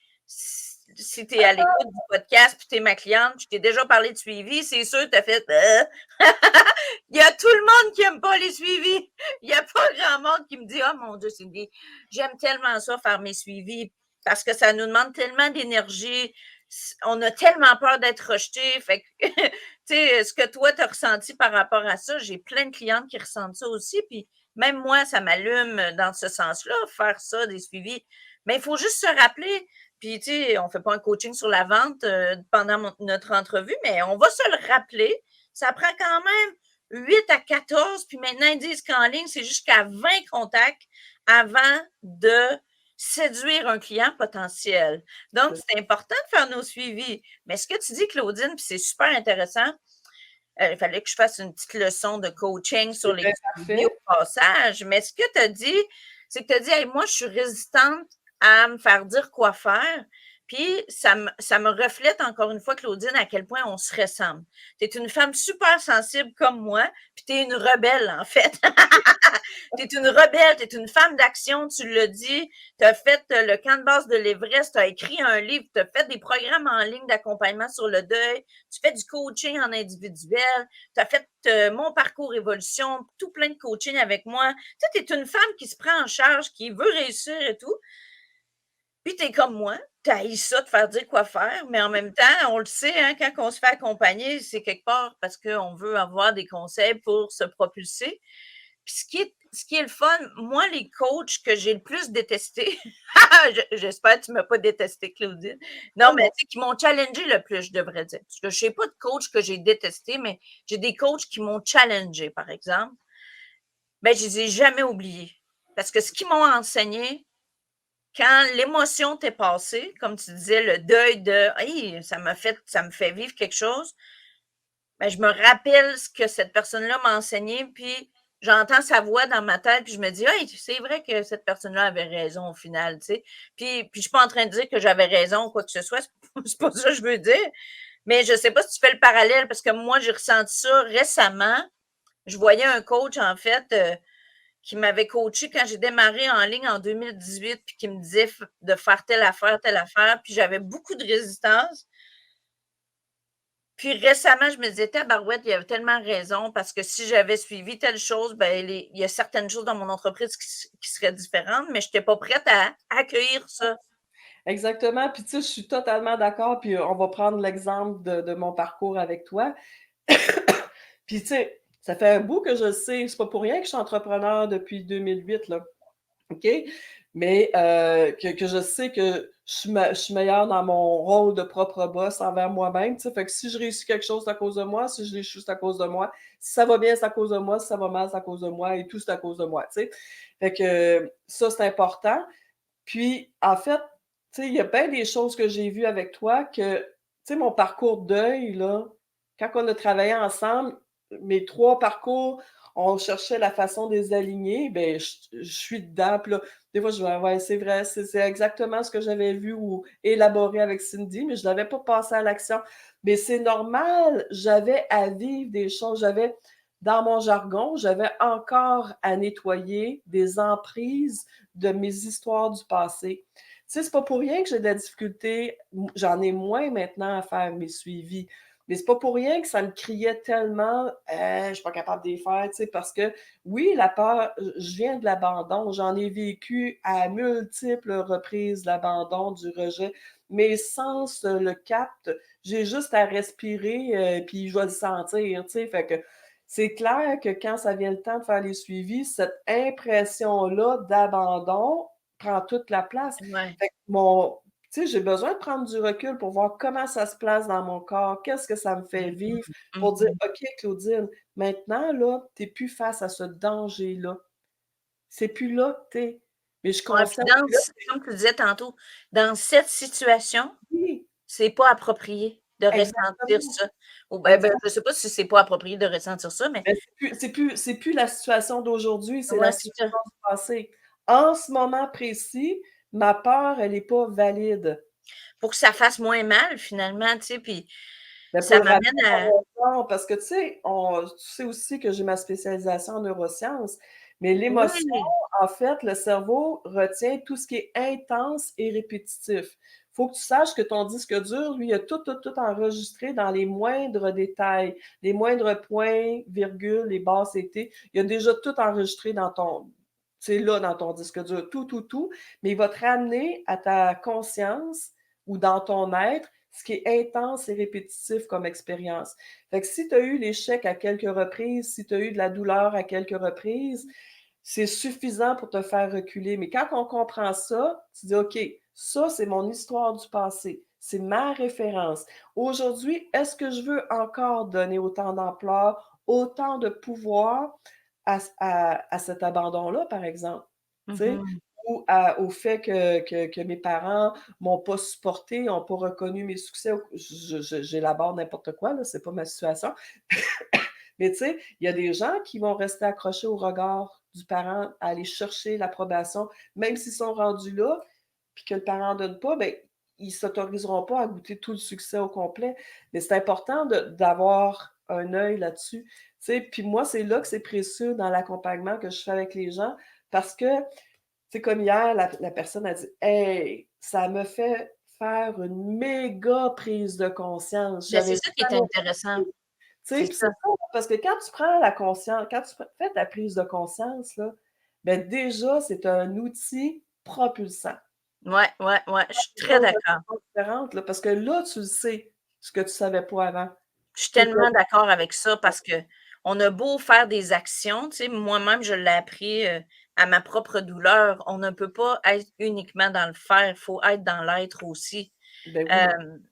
Si tu es à l'écoute du podcast, puis tu es ma cliente, puis je t'ai déjà parlé de suivi, c'est sûr que tu as fait il y a tout le monde qui n'aime pas les suivis. Il n'y a pas grand monde qui me dit oh mon Dieu, Cindy, j'aime tellement ça faire mes suivis parce que ça nous demande tellement d'énergie. On a tellement peur d'être rejeté. Fait que, tu sais, ce que toi, tu as ressenti par rapport à ça, j'ai plein de clientes qui ressentent ça aussi. Puis même moi, ça m'allume dans ce sens-là, faire ça, des suivis. Mais il faut juste se rappeler. Puis, tu sais, on ne fait pas un coaching sur la vente pendant notre entrevue, mais on va se le rappeler. Ça prend quand même 8 à 14, puis maintenant, ils disent qu'en ligne, c'est jusqu'à 20 contacts avant de séduire un client potentiel. Donc, c'est important de faire nos suivis. Mais ce que tu dis, Claudine, puis c'est super intéressant, il fallait que je fasse une petite leçon de coaching sur C'est les bien suivis parfait. au passage. Mais ce que tu as dit, c'est que tu as dit, hey, moi, je suis résistante à me faire dire quoi faire. Puis, ça me reflète encore une fois, Claudine, à quel point on se ressemble. Tu es une femme super sensible comme moi, puis tu es une rebelle, en fait. Tu es une rebelle, tu es une femme d'action, tu l'as dit. Tu as fait le camp de base de l'Everest, tu as écrit un livre, tu as fait des programmes en ligne d'accompagnement sur le deuil, tu fais du coaching en individuel, tu as fait mon parcours évolution, tout plein de coaching avec moi. Tu sais, tu es une femme qui se prend en charge, qui veut réussir et tout. Puis tu es comme moi, tu haïs ça de faire dire quoi faire, mais en même temps, on le sait, hein, quand on se fait accompagner, c'est quelque part parce qu'on veut avoir des conseils pour se propulser. Puis ce qui est le fun, moi, les coachs que j'ai le plus détestés, j'espère que tu ne m'as pas détesté, Claudine. Ah Non, mais non, tu sais, qui m'ont challengé le plus, je devrais dire. Parce que je ne sais pas de coach que j'ai détesté, mais j'ai des coachs qui m'ont challengé, par exemple. Ben, je ne les ai jamais oubliés. Parce que ce qu'ils m'ont enseigné, quand l'émotion t'est passée, comme tu disais, le deuil de hey, ça me fait vivre quelque chose, ben, je me rappelle ce que cette personne-là m'a enseigné, puis j'entends sa voix dans ma tête, puis je me dis hey, c'est vrai que cette personne-là avait raison au final, tu sais. Puis je suis pas en train de dire que j'avais raison ou quoi que ce soit, c'est pas ça que je veux dire. Mais je sais pas si tu fais le parallèle, parce que moi, j'ai ressenti ça récemment. Je voyais un coach, en fait, qui m'avait coaché quand j'ai démarré en ligne en 2018, puis qui me disait de faire telle affaire, puis j'avais beaucoup de résistance. Puis récemment, je me disais, tabarouette, il avait tellement raison, parce que si j'avais suivi telle chose, ben, il y a certaines choses dans mon entreprise qui seraient différentes, mais je n'étais pas prête à accueillir ça. exactement. Puis tu sais, je suis totalement d'accord. Puis on va prendre l'exemple de mon parcours avec toi. Puis tu sais, ça fait un bout que je le sais. C'est pas pour rien que je suis entrepreneur depuis 2008, là. OK? Mais que je sais que je suis meilleure dans mon rôle de propre boss envers moi-même, tu sais? Fait que si je réussis quelque chose, c'est à cause de moi. Si je l'échoue, c'est à cause de moi. Si ça va bien, c'est à cause de moi. Si ça va mal, c'est à cause de moi et tout, c'est à cause de moi, tu sais? Fait que ça, c'est important. Puis, en fait, tu sais, il y a bien des choses que j'ai vues avec toi que, tu sais, mon parcours de deuil, là, quand on a travaillé ensemble, mes 3 parcours, on cherchait la façon de les aligner, ben je suis dedans, puis là, des fois, je me dis: «Ouais, c'est vrai, c'est exactement ce que j'avais vu ou élaboré avec Cindy, mais je l'avais pas passé à l'action». Mais c'est normal, j'avais à vivre des choses, j'avais dans mon jargon, j'avais encore à nettoyer des emprises de mes histoires du passé. Tu sais, c'est pas pour rien que j'ai de la difficulté, j'en ai moins maintenant à faire mes suivis, mais c'est pas pour rien que ça me criait tellement: je suis pas capable de les faire», tu sais? Parce que oui, la peur, je viens de l'abandon, j'en ai vécu à multiples reprises, l'abandon, du rejet. Mes sens, le captent, j'ai juste à respirer, puis je vais le sentir, tu sais? Fait que c'est clair que quand ça vient le temps de faire les suivis, cette impression-là d'abandon prend toute la place. Ouais. Fait que tu sais, j'ai besoin de prendre du recul pour voir comment ça se place dans mon corps, qu'est-ce que ça me fait vivre Mmh pour dire: mh. «OK, Claudine, maintenant là, tu es plus face à ce danger-là. C'est plus là que tu es». Mais je suis Ouais, puis consciente dans que là, c comme tu disais tantôt, dans cette situation, oui, c'est pas approprié de ressentir exactement, ça. Ou ben, exact. je sais pas si c'est pas approprié de ressentir ça, mais Mais c'est plus la situation d'aujourd'hui, c'est la ouais, c'est ça. situation du passé. En ce moment précis, ma peur, elle est pas valide. Pour que ça fasse moins mal finalement, tu sais, puis Mais pour ça le ramener m'amène à à mon corps, parce que tu sais aussi que j'ai ma spécialisation en neurosciences, mais l'émotion, oui, en fait, le cerveau retient tout ce qui est intense et répétitif. Faut que tu saches que ton disque dur, lui, il a tout, tout, tout enregistré dans les moindres détails, les moindres points, virgules, les basses et T. Il a déjà tout enregistré dans ton c'est là, dans ton disque dur, tout, tout, tout, mais il va te ramener à ta conscience ou dans ton être ce qui est intense et répétitif comme expérience. Fait que si tu as eu l'échec à quelques reprises, si tu as eu de la douleur à quelques reprises, c'est suffisant pour te faire reculer. Mais quand on comprend ça, tu dis: «OK, ça, c'est mon histoire du passé. C'est ma référence. Aujourd'hui, est-ce que je veux encore donner autant d'ampleur, autant de pouvoir à cet abandon-là, par exemple?» mmh Tu sais? mh. Ou au fait que mes parents m'ont pas supporté, ont pas reconnu mes succès, j'élabore n'importe quoi, là, c'est pas ma situation. Mais tu sais, il y a des gens qui vont rester accrochés au regard du parent, à aller chercher l'approbation, même s'ils sont rendus là, puis que le parent en donne pas, ben, ils s'autoriseront pas à goûter tout le succès au complet. Mais c'est important d'avoir un œil là-dessus. Tu sais, puis moi, c'est là que c'est précieux dans l'accompagnement que je fais avec les gens parce que, c'est comme hier, la personne a dit: «Hey, ça me fait faire une méga prise de conscience. Ben, c'est J'avais ça qui est jamais intéressant, tu sais, c'est puis ça. c'est ça, parce que quand tu prends la conscience quand tu fais ta prise de conscience, là, ben, déjà, c'est un outil propulsant. Ouais, ouais, ouais, je suis Les très choses de d'accord. façon différente, là, parce que là, tu le sais, ce que tu savais pas avant. Je suis Tu étais tellement d'accord avec ça parce qu'on a beau faire des actions, tu sais, moi-même, je l'ai appris, à ma propre douleur, on ne peut pas être uniquement dans le faire, il faut être dans l'être aussi. ben oui, Hem,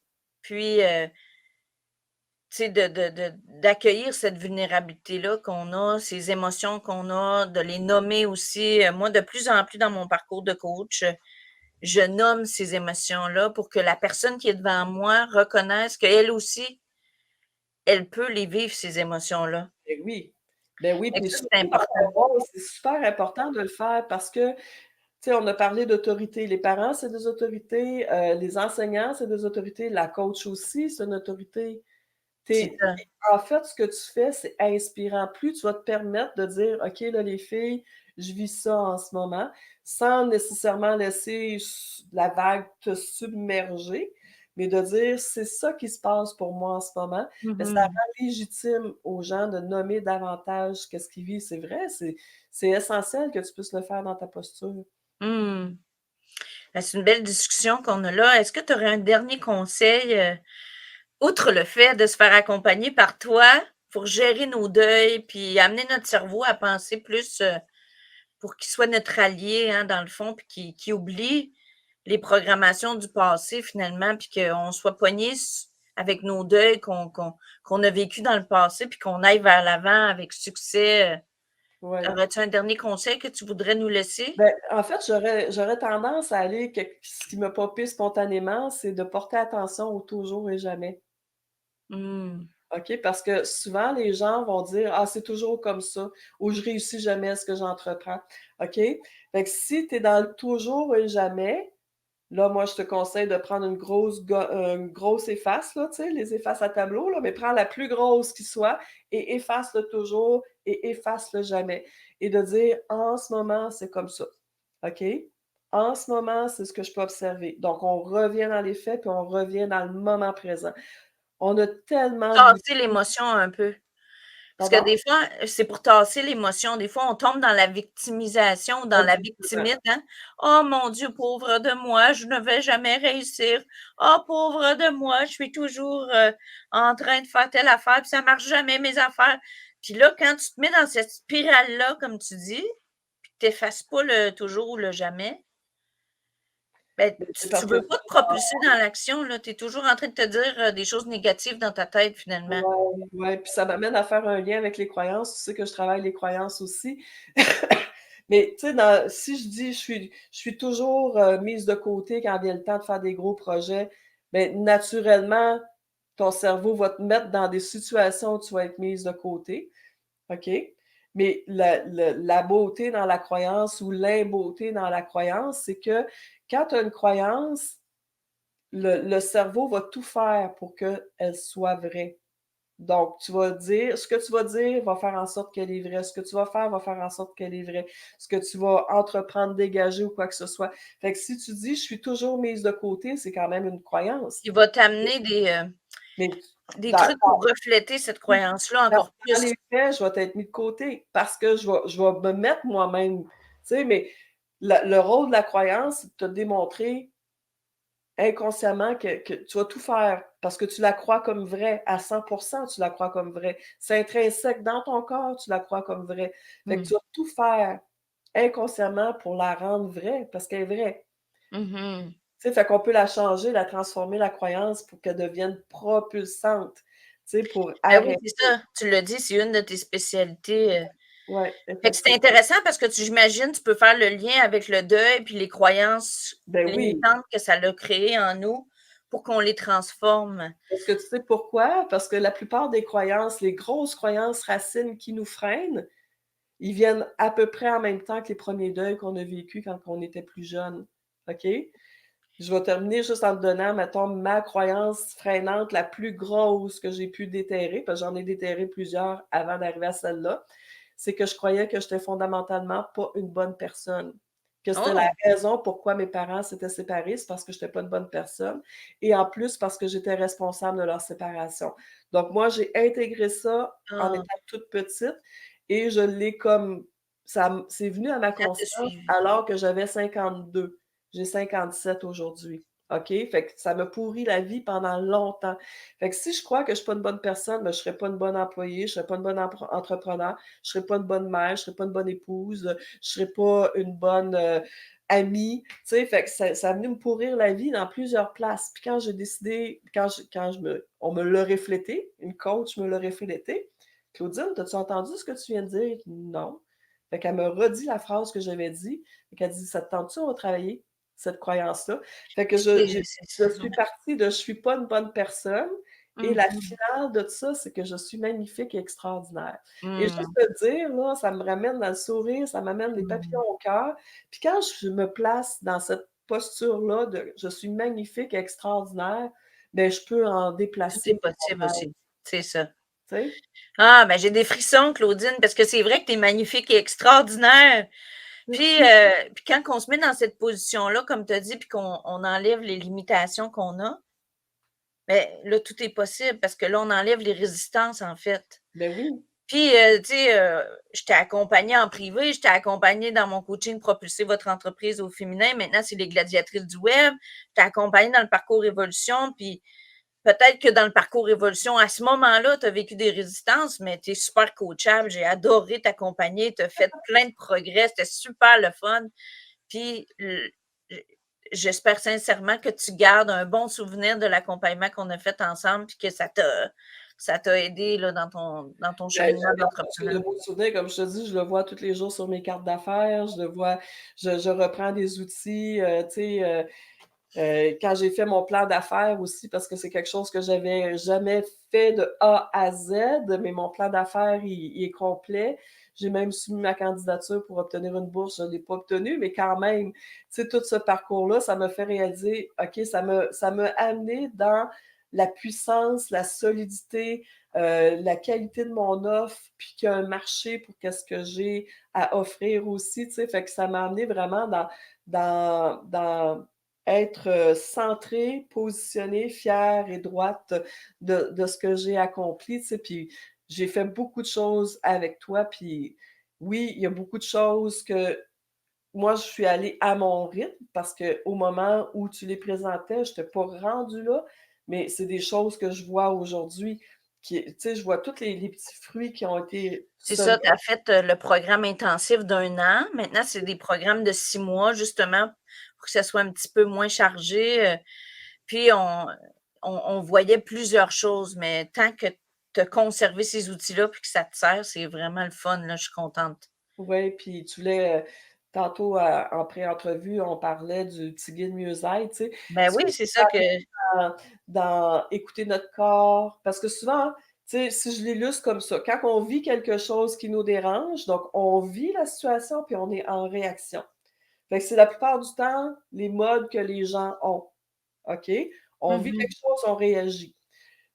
puis, tu sais, d'accueillir cette vulnérabilité-là qu'on a, ces émotions qu'on a, de les nommer aussi. Moi, de plus en plus dans mon parcours de coach, je nomme ces émotions-là pour que la personne qui est devant moi reconnaisse qu'elle aussi, elle peut les vivre, ces émotions-là. ben oui. Ben oui, Fait que puis ça, c'est surtout dans important. ton rôle, c'est super important de le faire parce que, tu sais, on a parlé d'autorité. Les parents, c'est des autorités, les enseignants, c'est des autorités, la coach aussi, c'est une autorité. C'est Tu ça. En fait, ce que tu fais, c'est inspirant. Plus tu vas te permettre de dire: «OK, là, les filles, je vis ça en ce moment», sans nécessairement laisser la vague te submerger, mais de dire: «C'est ça qui se passe pour moi en ce moment». Mais ça Mmh. rend légitime aux gens de nommer davantage qu'est-ce qu'ils vivent. C'est vrai, c'est essentiel que tu puisses le faire dans ta posture. Mmh. Ben, c'est une belle discussion qu'on a là. Est-ce que tu aurais un dernier conseil, outre le fait de se faire accompagner par toi pour gérer nos deuils, puis amener notre cerveau à penser plus, pour qu'il soit notre allié, hein, dans le fond, puis qu'il oublie les programmations du passé finalement, puis qu'on soit pogné avec nos deuils qu'on a vécu dans le passé, puis qu'on aille vers l'avant avec succès. Ouais. Aurais-tu un dernier conseil que tu voudrais nous laisser? Ben, en fait, j'aurais tendance à aller ce qui me popait spontanément, c'est de porter attention au toujours et jamais. Mmh. OK? Parce que souvent, les gens vont dire: «Ah, c'est toujours comme ça» ou «Je réussis jamais à ce que j'entreprends». OK? Fait que si tu es dans le toujours et jamais, Là, moi, je te conseille de prendre une grosse efface, là, tu sais, les effaces à tableau, là, mais prends la plus grosse qui soit et efface-le toujours et efface-le jamais. Et de dire, en ce moment, c'est comme ça. OK? En ce moment, c'est ce que je peux observer. Donc, on revient dans les faits, puis on revient dans le moment présent. On a tellement d'outils. Tasser l'émotion un peu. Parce que Pardon? des fois, c'est pour tasser l'émotion. Des fois, on tombe dans la victimisation, dans la Exactement. victimite, hein. «Oh mon Dieu, pauvre de moi, je ne vais jamais réussir. Oh pauvre de moi, je suis toujours, en train de faire telle affaire, puis ça marche jamais mes affaires». Puis là, quand tu te mets dans cette spirale-là, comme tu dis, puis que tu pas le toujours ou le jamais, ben, Mais c'est tu parce que veux pas te propulser dans l'action, là. Tu es toujours en train de te dire, des choses négatives dans ta tête, finalement. ouais, ouais, puis ça m'amène à faire un lien avec les croyances. Tu sais que je travaille les croyances aussi. Mais tu sais, si je dis je suis toujours, mise de côté quand vient le temps de faire des gros projets, ben naturellement, ton cerveau va te mettre dans des situations où tu vas être mise de côté, OK? Mais la beauté dans la croyance ou l'imbeauté dans la croyance, c'est que quand tu as une croyance, le cerveau va tout faire pour qu'elle soit vraie. Donc, ce que tu vas dire va faire en sorte qu'elle est vraie. Ce que tu vas faire va faire en sorte qu'elle est vraie. Ce que tu vas entreprendre, dégager ou quoi que ce soit. Fait que si tu dis: «Je suis toujours mise de côté», c'est quand même une croyance. Il va t'amener Mais des dans trucs pour refléter cette croyance-là dans encore dans plus. les faits, je vais être mis de côté parce que je vais me mettre moi-même, tu sais, mais le rôle de la croyance, c'est de te démontrer inconsciemment que tu vas tout faire parce que tu la crois comme vraie à 100 tu la crois comme vraie. C'est intrinsèque dans ton corps, tu la crois comme vraie. Fait que Mmh. tu vas tout faire inconsciemment pour la rendre vraie parce qu'elle est vraie. Mmh. Tu sais, fait qu'on peut la changer, la transformer, la croyance pour qu'elle devienne propulsante, tu sais, pour Ben oui, arrêter. c'est ça. Tu l'as dit, c'est une de tes spécialités. Ouais, Fait que c'est effectivement. intéressant parce que j'imagine, tu peux faire le lien avec le deuil puis les croyances Ben oui, limitantes que ça l'a créé en nous pour qu'on les transforme. parce que tu sais pourquoi? Parce que la plupart des croyances, les grosses croyances racines qui nous freinent, ils viennent à peu près en même temps que les premiers deuils qu'on a vécus quand on était plus jeune, OK? Je vais terminer juste en te donnant, mettons, ma croyance freinante la plus grosse que j'ai pu déterrer, parce que j'en ai déterré plusieurs avant d'arriver à celle-là. C'est que je croyais que j'étais fondamentalement pas une bonne personne. Que c'était la Oh! raison pourquoi mes parents s'étaient séparés, c'est parce que j'étais pas une bonne personne et en plus parce que j'étais responsable de leur séparation. Donc moi, j'ai intégré ça en Ah, étant toute petite et je l'ai comme c'est venu à ma ça t'a conscience suivi. alors que j'avais 52. J'ai 57 aujourd'hui. OK? Fait que ça m'a pourri la vie pendant longtemps. Fait que si je crois que je suis pas une bonne personne, ben, je serai pas une bonne employée, je serai pas une bonne entrepreneur, je serai pas une bonne mère, je serai pas une bonne épouse, je serai pas une bonne, amie. Tu sais? Fait que ça a venu me pourrir la vie dans plusieurs places. Puis quand j'ai décidé, quand je me on me l'a reflété, une coach me l'a reflété: «Claudine, t'as-tu entendu ce que tu viens de dire?» «Non». Fait qu'elle me redit la phrase que j'avais dit. Fait qu'elle dit: «Ça te tente-tu, on va travailler cette croyance-là?» Fait que je C'est suis partie de: «Je suis pas une bonne personne» et la mmh finale de ça, c'est que je suis magnifique et extraordinaire. Et juste Mmh. de dire, là, ça me ramène dans le sourire, ça m'amène des papillons Mmh. au cœur. Puis quand je me place dans cette posture-là de: «Je suis magnifique et extraordinaire», ben, je peux en Tout est déplacer des possible montagnes, aussi. C'est ça. tu sais? Ah, ben, j'ai des frissons, Claudine, parce que c'est vrai que tu es magnifique et extraordinaire. Merci. Puis quand on se met dans cette position-là, comme tu as dit, puis qu'on enlève les limitations qu'on a, ben là, tout est possible parce que là, on enlève les résistances, en fait. Ben oui. Puis, tu sais, je t'ai accompagnée en privé, je t'ai accompagnée dans mon coaching «Propulser votre entreprise au féminin». Maintenant, c'est les gladiatrices du web. Je t'ai accompagnée dans le parcours évolution, puis peut-être que dans le parcours évolution, à ce moment-là, tu as vécu des résistances, mais tu es super coachable. J'ai adoré t'accompagner, tu as fait plein de progrès, c'était super le fun. Puis, j'espère sincèrement que tu gardes un bon souvenir de l'accompagnement qu'on a fait ensemble, puis que ça t'a aidé là, dans ton Ben, cheminement j'en garde que de d'entrepreneur. beaux souvenirs. Comme je te dis, je le vois tous les jours sur mes cartes d'affaires. Je le vois, je reprends des outils, tu sais, quand j'ai fait mon plan d'affaires aussi, parce que c'est quelque chose que j'avais jamais fait de A à Z, mais mon plan d'affaires, il est complet. J'ai même soumis ma candidature pour obtenir une bourse, je ne l'ai pas obtenue, mais quand même, tu sais, tout ce parcours-là, ça m'a fait réaliser, OK, ça m'a amené dans la puissance, la solidité, la qualité de mon offre, puis qu'il y a un marché pour qu'est-ce que j'ai à offrir aussi, tu sais? Fait que ça m'a amené vraiment dans être, centrée, positionnée, fière et droite de ce que j'ai accompli, tu sais? Puis j'ai fait beaucoup de choses avec toi, puis oui, il y a beaucoup de choses que moi, je suis allée à mon rythme parce qu'au moment où tu les présentais, je n'étais pas rendue là, mais c'est des choses que je vois aujourd'hui qui tu sais, je vois tous les petits fruits qui ont été C'est semés. ça, tu as fait le programme intensif d'1 an. Maintenant, c'est des programmes de 6 mois, justement, pour que ça soit un petit peu moins chargé. Puis, on voyait plusieurs choses, mais tant que tu as conservé ces outils-là puis que ça te sert, c'est vraiment le fun, là, je suis contente. Oui, puis tu voulais, tantôt, en pré-entrevue, on parlait du petit guide mieux-être, tu sais. Ben Ça, oui, c'est ça que dans écouter notre corps, parce que souvent, tu sais, si je l'illustre comme ça, quand on vit quelque chose qui nous dérange, donc on vit la situation, puis on est en réaction. Fait que c'est la plupart du temps les modes que les gens ont, OK? On vit mmh quelque chose, on réagit.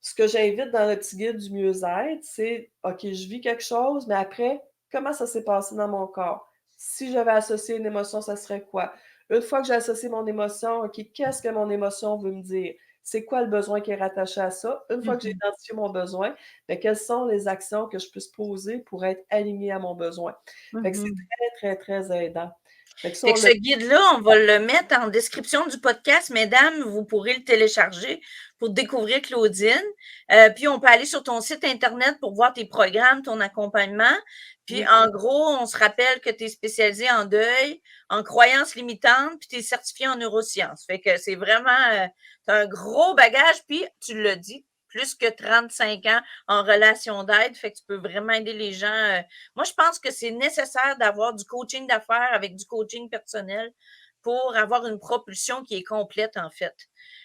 Ce que j'invite dans le petit guide du mieux-être, c'est: «OK, je vis quelque chose, mais après, comment ça s'est passé dans mon corps? Si j'avais associé une émotion, ça serait quoi? Une fois que j'ai associé mon émotion, OK, qu'est-ce que mon émotion veut me dire? C'est quoi le besoin qui est rattaché à ça? Une fois que j'ai mh. identifié mon besoin, ben, quelles sont les actions que je puisse poser pour être aligné à mon besoin?» Fait que c'est Mmh. très, très, très aidant. Fait que ça, Fait on que l'a ce guide-là, on va le mettre en description du podcast, mesdames. Vous pourrez le télécharger pour découvrir Claudine. Puis on peut aller sur ton site Internet pour voir tes programmes, ton accompagnement. Puis oui, en gros, on se rappelle que tu es spécialisée en deuil, en croyances limitantes, puis tu es certifiée en neurosciences. Fait que c'est vraiment un gros bagage. Puis tu l'as dit, plus que 35 ans en relation d'aide. Fait que tu peux vraiment aider les gens. Moi, je pense que c'est nécessaire d'avoir du coaching d'affaires avec du coaching personnel pour avoir une propulsion qui est complète, en fait.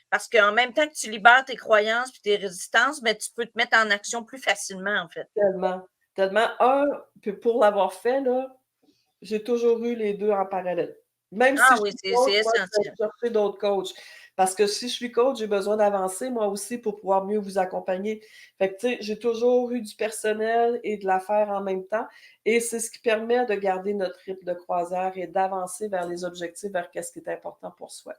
Parce qu'en même temps que tu libères tes croyances et tes résistances, ben, tu peux te mettre en action plus facilement, en fait. tellement, tellement. Puis pour l'avoir fait, là, j'ai toujours eu les 2 en parallèle. Même si Ah je oui, suis c'est coach, moi, je vais essentiel. chercher d'autres coachs. Parce que si je suis coach, j'ai besoin d'avancer moi aussi pour pouvoir mieux vous accompagner. Fait que, tu sais, j'ai toujours eu du personnel et de l'affaire en même temps et c'est ce qui permet de garder notre rythme de croisière et d'avancer vers les objectifs, vers qu'est-ce qui est important pour soi.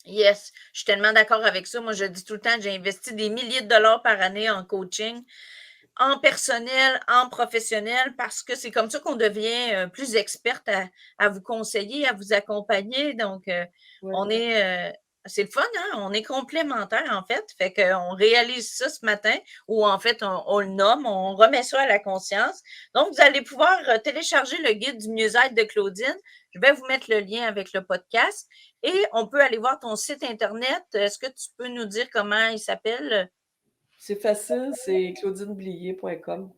Yes, je suis tellement d'accord avec ça. Moi, je dis tout le temps que j'ai investi des milliers de dollars par année en coaching, en personnel, en professionnel, parce que c'est comme ça qu'on devient plus experte à vous conseiller, à vous accompagner. Donc, Ouais. on est, c'est le fun, hein? On est complémentaires, en fait. Fait qu'on réalise ça ce matin, ou en fait, on le nomme, on remet ça à la conscience. Donc, vous allez pouvoir télécharger le guide du mieux-être de Claudine. Je vais vous mettre le lien avec le podcast et on peut aller voir ton site Internet. Est-ce que tu peux nous dire comment il s'appelle? C'est facile, c'est claudineblier.com.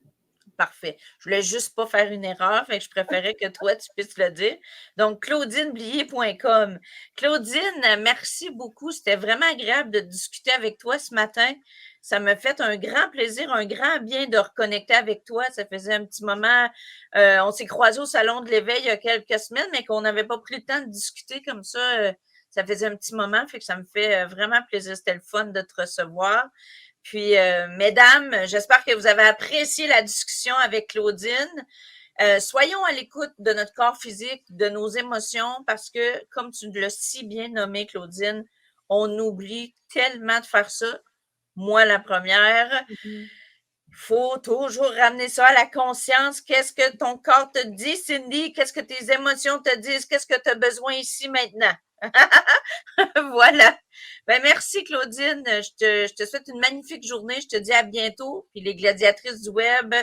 Parfait. Je voulais juste pas faire une erreur, fait que je préférais que toi, tu puisses le dire. Donc, claudineblier.com. Claudine, merci beaucoup. C'était vraiment agréable de discuter avec toi ce matin. Ça m'a fait un grand plaisir, un grand bien de reconnecter avec toi. Ça faisait un petit moment, on s'est croisés au salon de l'éveil il y a quelques semaines, mais qu'on n'avait pas pris le temps de discuter comme ça. Ça faisait un petit moment, fait que ça me fait vraiment plaisir. C'était le fun de te recevoir. Puis, mesdames, j'espère que vous avez apprécié la discussion avec Claudine. Soyons à l'écoute de notre corps physique, de nos émotions, parce que, comme tu l'as si bien nommé, Claudine, on oublie tellement de faire ça. Moi, la première, Mmh. il faut toujours ramener ça à la conscience. Qu'est-ce que ton corps te dit, Cindy? Qu'est-ce que tes émotions te disent? Qu'est-ce que tu as besoin ici maintenant? Voilà. Ben, merci, Claudine. Je te souhaite une magnifique journée. Je te dis à bientôt. Puis les gladiatrices du web,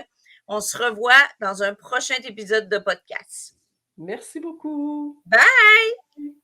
on se revoit dans un prochain épisode de podcast. Merci beaucoup. Bye!